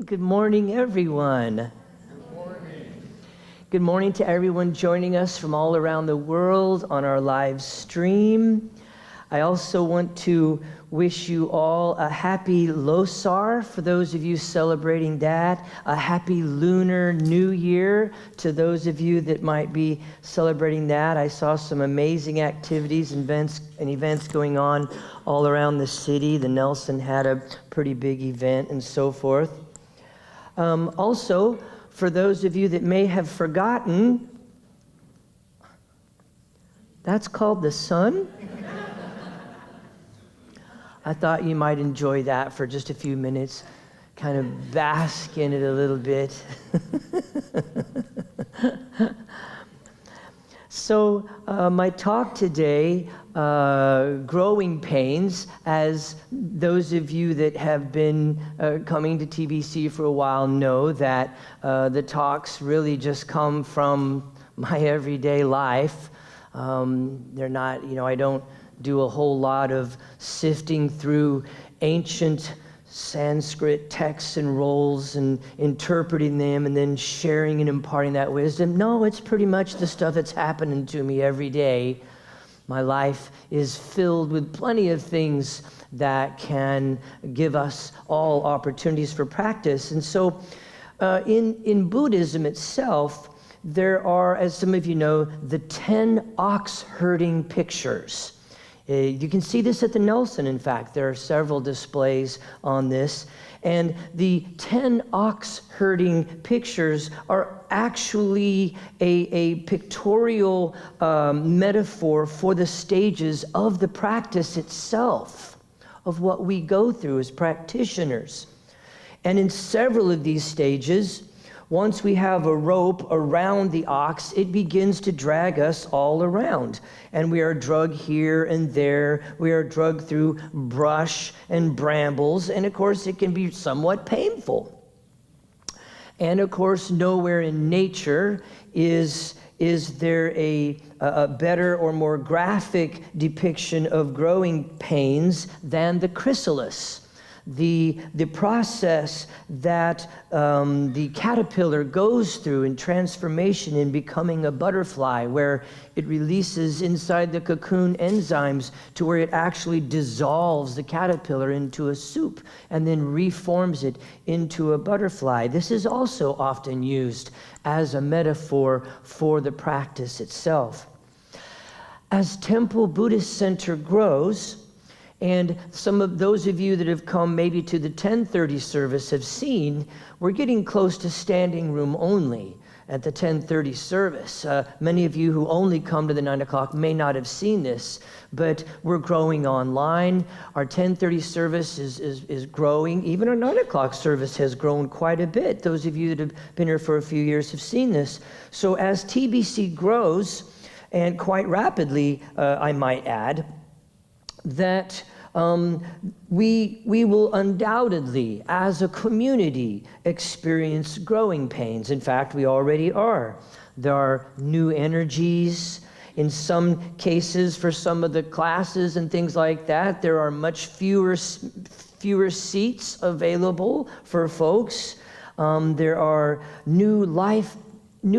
Good morning, everyone. Good morning. Good morning to everyone joining us from all around the world on our live stream. I also want to wish you all a happy Losar for those of you celebrating that, a happy Lunar New Year to those of you that might be celebrating that. I saw some amazing activities and events going on all around the city. The Nelson had a pretty big event and so forth. Also, for those of you that may have forgotten, that's called the sun. I thought you might enjoy that for just a few minutes, kind of bask in it a little bit. So my talk today, growing pains, as those of you that have been coming to TBC for a while know that the talks really just come from my everyday life. They're not, I don't do a whole lot of sifting through ancient Sanskrit texts and rolls and interpreting them and then sharing and imparting that wisdom. No, it's pretty much the stuff that's happening to me every day. My life is filled with plenty of things that can give us all opportunities for practice. And so in Buddhism itself, there are, as some of you know, the 10 ox herding pictures. You can see this at the Nelson, in fact. There are several displays on this. And the 10 ox herding pictures are actually a pictorial metaphor for the stages of the practice itself, of what we go through as practitioners. And in several of these stages, once we have a rope around the ox, it begins to drag us all around. And we are dragged here and there. We are dragged through brush and brambles. And of course, it can be somewhat painful. And of course, nowhere in nature is there a better or more graphic depiction of growing pains than the chrysalis. The process that the caterpillar goes through in transformation in becoming a butterfly, where it releases inside the cocoon enzymes to where it actually dissolves the caterpillar into a soup and then reforms it into a butterfly. This is also often used as a metaphor for the practice itself. As Temple Buddhist Center grows, and some of those of you that have come maybe to the 10:30 service have seen, we're getting close to standing room only at the 10:30 service. Many of you who only come to the 9 o'clock may not have seen this, but we're growing online. Our 10:30 service is growing. Even our 9 o'clock service has grown quite a bit. Those of you that have been here for a few years have seen this. So as TBC grows, and quite rapidly, I might add, that we will undoubtedly, as a community, experience growing pains. In fact, we already are. There are new energies. In some cases, for some of the classes and things like that, there are much fewer seats available for folks. There are new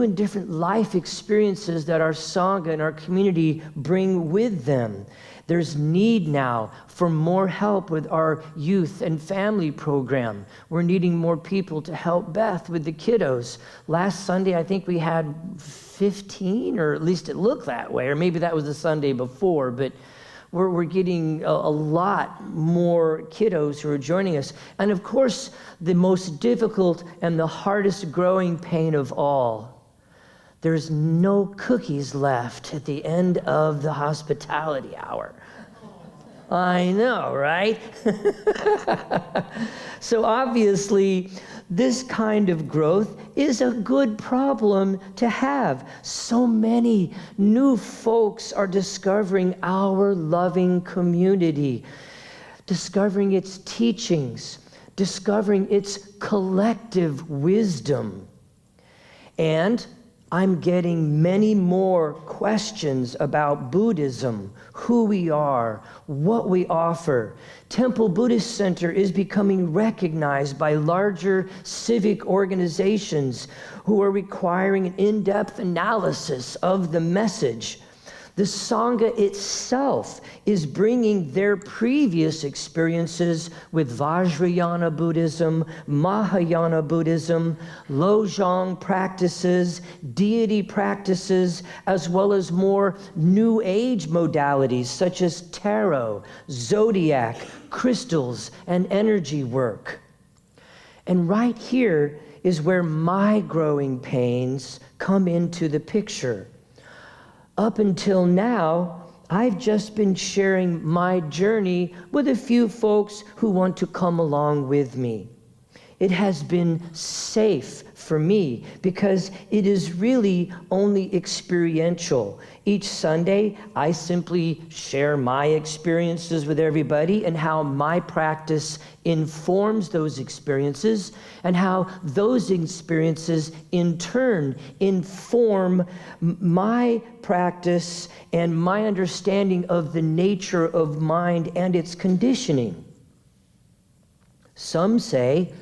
and different life experiences that our Sangha and our community bring with them. There's need now for more help with our youth and family program. We're needing more people to help Beth with the kiddos. Last Sunday, I think we had 15, or at least it looked that way, or maybe that was the Sunday before, but we're getting a lot more kiddos who are joining us. And of course, the most difficult and the hardest growing pain of all, there's no cookies left at the end of the hospitality hour. I know, right? So obviously, this kind of growth is a good problem to have. So many new folks are discovering our loving community, discovering its teachings, discovering its collective wisdom. And I'm getting many more questions about Buddhism, who we are, what we offer. Temple Buddhist Center is becoming recognized by larger civic organizations who are requiring an in-depth analysis of the message. The Sangha itself is bringing their previous experiences with Vajrayana Buddhism, Mahayana Buddhism, Lojong practices, deity practices, as well as more New Age modalities such as tarot, zodiac, crystals, and energy work. And right here is where my growing pains come into the picture. Up until now, I've just been sharing my journey with a few folks who want to come along with me. It has been safe for me because it is really only experiential. Each Sunday, I simply share my experiences with everybody and how my practice informs those experiences and how those experiences in turn inform my practice and my understanding of the nature of mind and its conditioning. Some say,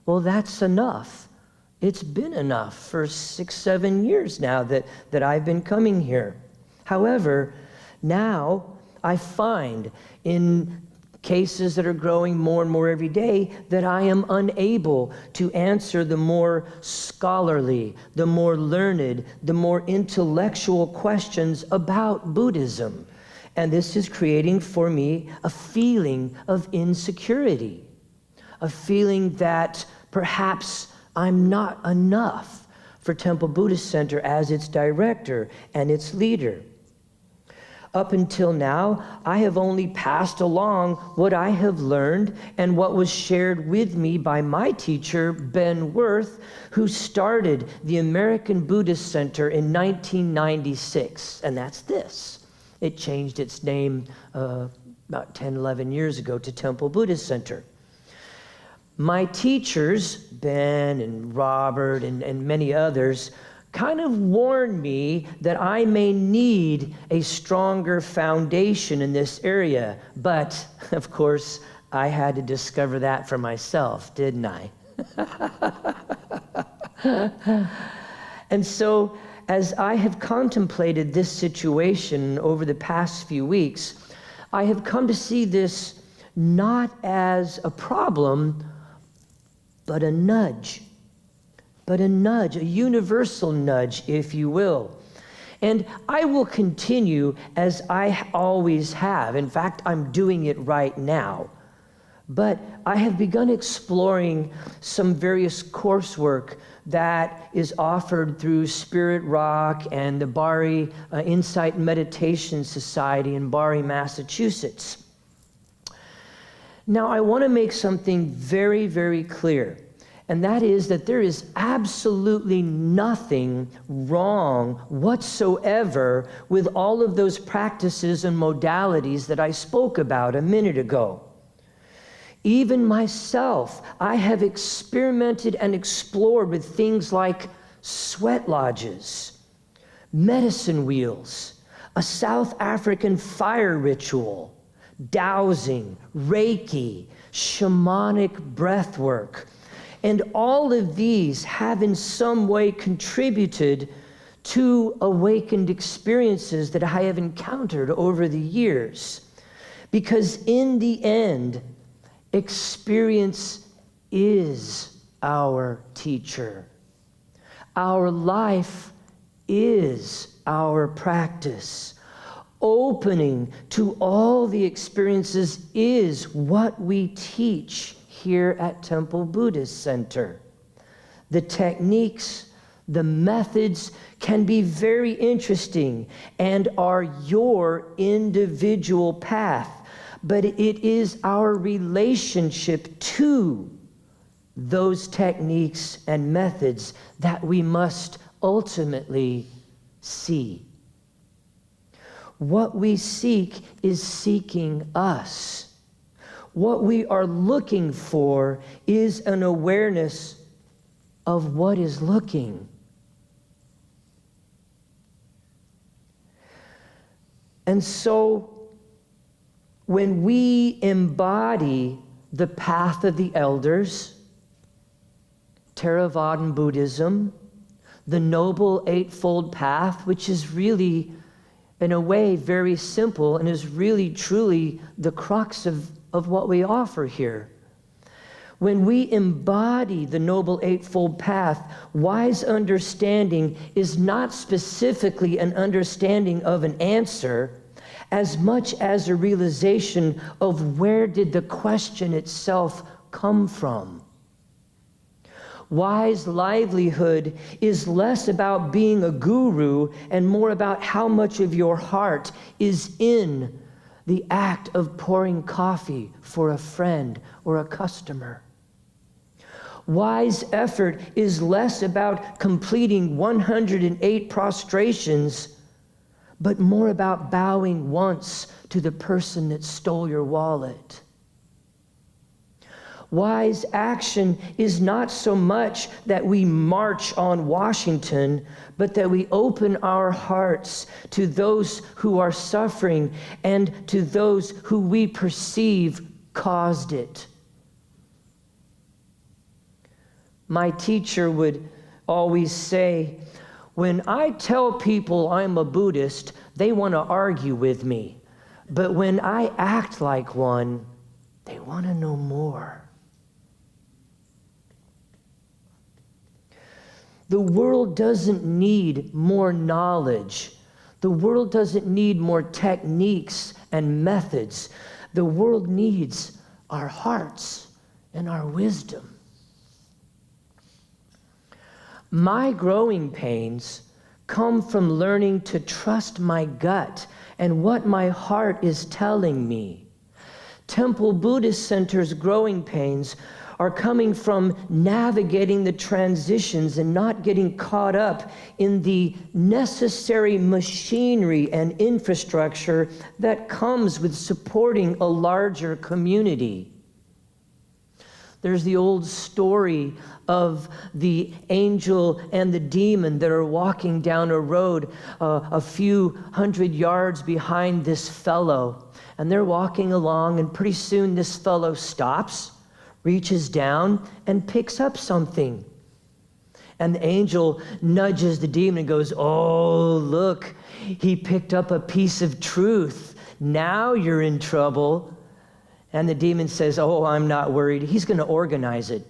well, that's enough. It's been enough for 6-7 years now that I've been coming here. However, now I find in cases that are growing more and more every day that I am unable to answer the more scholarly, the more learned, the more intellectual questions about Buddhism. And this is creating for me a feeling of insecurity, a feeling that perhaps I'm not enough for Temple Buddhist Center as its director and its leader. Up until now, I have only passed along what I have learned and what was shared with me by my teacher, Ben Worth, who started the American Buddhist Center in 1996, and that's this. It changed its name about 10, 11 years ago to Temple Buddhist Center. My teachers, Ben and Robert and many others, kind of warned me that I may need a stronger foundation in this area. But, of course, I had to discover that for myself, didn't I? And so, as I have contemplated this situation over the past few weeks, I have come to see this not as a problem, but a nudge, a universal nudge, if you will. And I will continue as I always have. In fact, I'm doing it right now. But I have begun exploring some various coursework that is offered through Spirit Rock and the Bari Insight Meditation Society in Bari, Massachusetts. Now, I want to make something very, very clear, and that is that there is absolutely nothing wrong whatsoever with all of those practices and modalities that I spoke about a minute ago. Even myself, I have experimented and explored with things like sweat lodges, medicine wheels, a South African fire ritual, dowsing, Reiki, shamanic breath work. And all of these have in some way contributed to awakened experiences that I have encountered over the years. Because in the end, experience is our teacher. Our life is our practice. Opening to all the experiences is what we teach here at Temple Buddhist Center. The techniques, the methods can be very interesting and are your individual path, but it is our relationship to those techniques and methods that we must ultimately see. What we seek is seeking us. What we are looking for is an awareness of what is looking. And so when we embody the path of the elders, Theravadan Buddhism, the Noble Eightfold Path, which is really, in a way, very simple and is really, truly the crux of what we offer here. When we embody the Noble Eightfold Path, wise understanding is not specifically an understanding of an answer as much as a realization of where did the question itself come from. Wise livelihood is less about being a guru and more about how much of your heart is in the act of pouring coffee for a friend or a customer. Wise effort is less about completing 108 prostrations, but more about bowing once to the person that stole your wallet. Wise action is not so much that we march on Washington, but that we open our hearts to those who are suffering and to those who we perceive caused it. My teacher would always say, when I tell people I'm a Buddhist, they want to argue with me. But when I act like one, they want to know more. The world doesn't need more knowledge. The world doesn't need more techniques and methods. The world needs our hearts and our wisdom. My growing pains come from learning to trust my gut and what my heart is telling me. Temple Buddhist Center's growing pains are coming from navigating the transitions and not getting caught up in the necessary machinery and infrastructure that comes with supporting a larger community. There's the old story of the angel and the demon that are walking down a road a few hundred yards behind this fellow. And they're walking along, and pretty soon this fellow stops, reaches down, and picks up something. And the angel nudges the demon and goes, "Oh, look, he picked up a piece of truth. Now you're in trouble." And the demon says, "Oh, I'm not worried. He's going to organize it."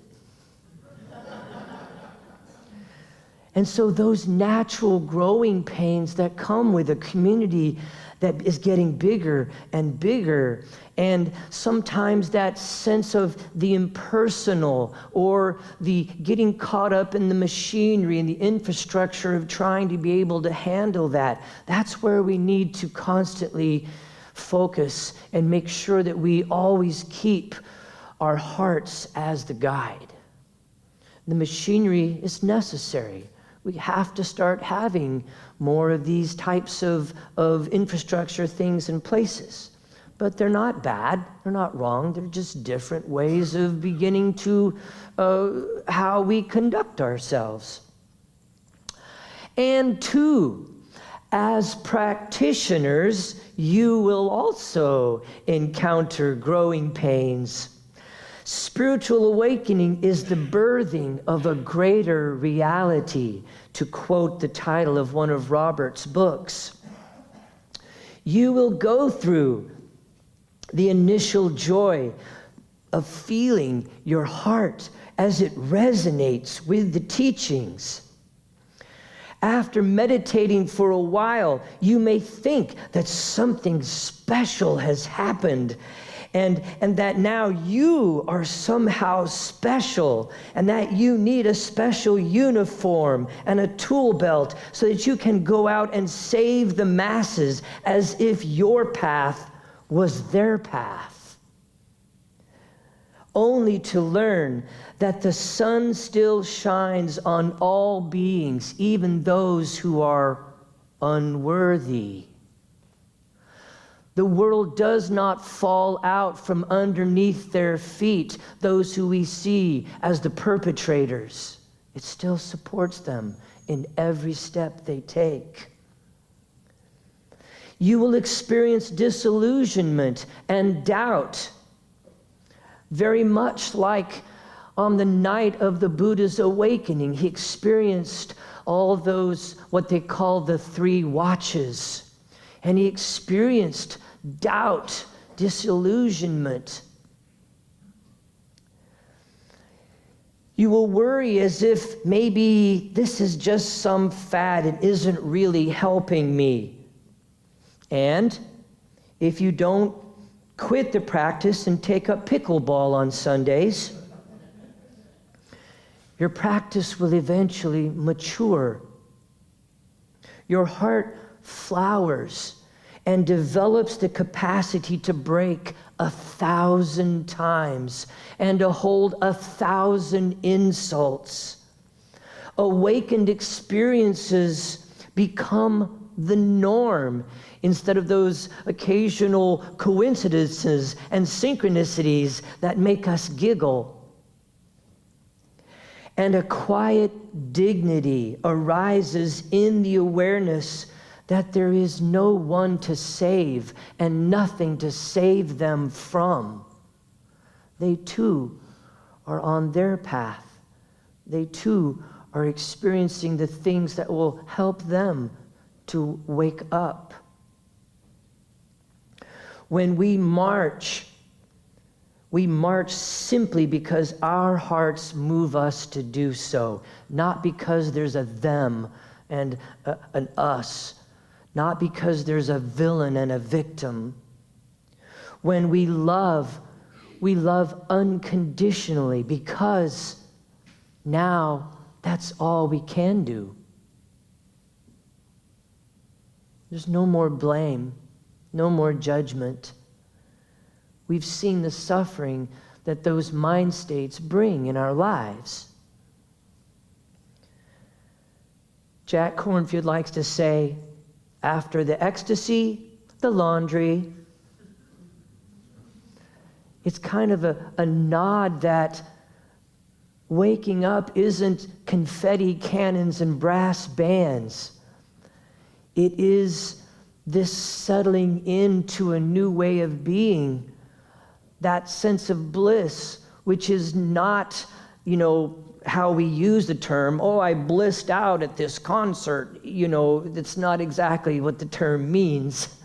And so those natural growing pains that come with a community that is getting bigger and bigger, and sometimes that sense of the impersonal or the getting caught up in the machinery and the infrastructure of trying to be able to handle that, that's where we need to constantly focus and make sure that we always keep our hearts as the guide. The machinery is necessary. We have to start having more of these types of infrastructure things in places. But they're not bad, they're not wrong, they're just different ways of beginning to how we conduct ourselves. And two, as practitioners, you will also encounter growing pains. Spiritual awakening is the birthing of a greater reality, to quote the title of one of Robert's books. You will go through the initial joy of feeling your heart as it resonates with the teachings. After meditating for a while, you may think that something special has happened, and that now you are somehow special, and that you need a special uniform and a tool belt so that you can go out and save the masses as if your path was their path. Only to learn that the sun still shines on all beings, even those who are unworthy. The world does not fall out from underneath their feet, those who we see as the perpetrators. It still supports them in every step they take. You will experience disillusionment and doubt, very much like on the night of the Buddha's awakening. He experienced all those, what they call the 3 watches. And he experienced doubt, disillusionment. You will worry as if maybe this is just some fad and isn't really helping me. And if you don't quit the practice and take up pickleball on Sundays, your practice will eventually mature. Your heart flowers and develops the capacity to break 1,000 times and to hold 1,000 insults. Awakened experiences become the norm instead of those occasional coincidences and synchronicities that make us giggle. And a quiet dignity arises in the awareness that there is no one to save and nothing to save them from. They too are on their path. They too are experiencing the things that will help them to wake up. When we march simply because our hearts move us to do so, not because there's a them and an us, not because there's a villain and a victim. When we love unconditionally because now that's all we can do. There's no more blame, no more judgment. We've seen the suffering that those mind states bring in our lives. Jack Kornfield likes to say, after the ecstasy, the laundry. It's kind of a nod that waking up isn't confetti cannons and brass bands. It is this settling into a new way of being, that sense of bliss, which is not, how we use the term, I blissed out at this concert. That's not exactly what the term means.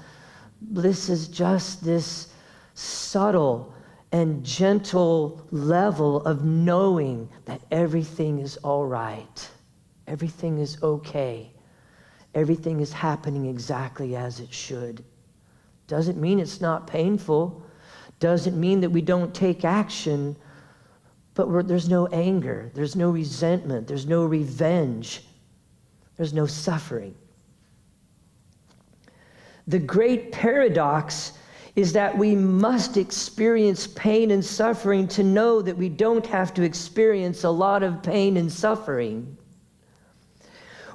Bliss is just this subtle and gentle level of knowing that everything is all right. Everything is okay. Everything is happening exactly as it should. Doesn't mean it's not painful. Doesn't mean that we don't take action. But there's no anger, there's no resentment, there's no revenge, there's no suffering. The great paradox is that we must experience pain and suffering to know that we don't have to experience a lot of pain and suffering.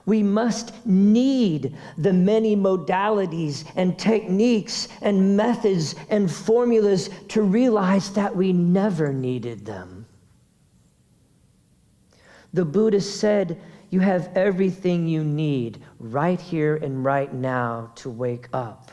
We must need the many modalities and techniques and methods and formulas to realize that we never needed them. The Buddha said, you have everything you need right here and right now to wake up.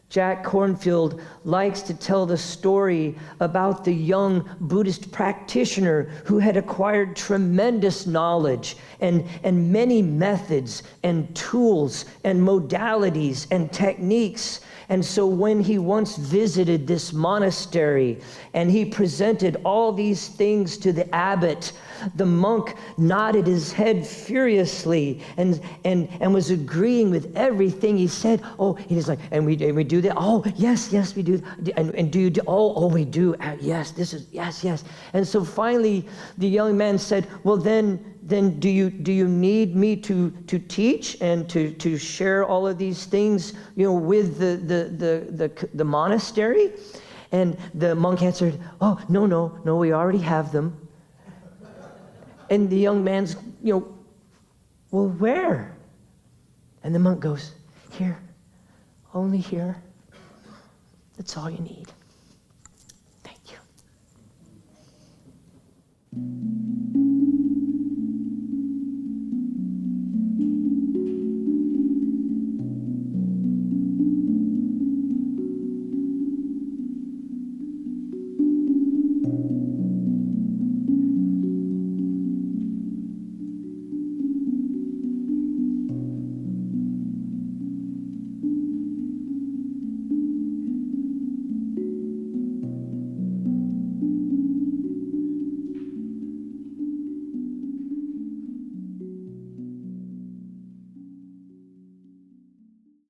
Jack Kornfield likes to tell the story about the young Buddhist practitioner who had acquired tremendous knowledge and many methods and tools and modalities and techniques. And so when he once visited this monastery and he presented all these things to the abbot, the monk nodded his head furiously and was agreeing with everything he said. He's like, and we do that? Oh, yes, we do. And do you do? Oh, we do. Yes, this is, yes. And so finally the young man said, well, then do you need me to teach and to share all of these things, with the monastery? And the monk answered, oh, no, we already have them. And the young man's, well, where? And the monk goes, here, only here. That's all you need. Thank you.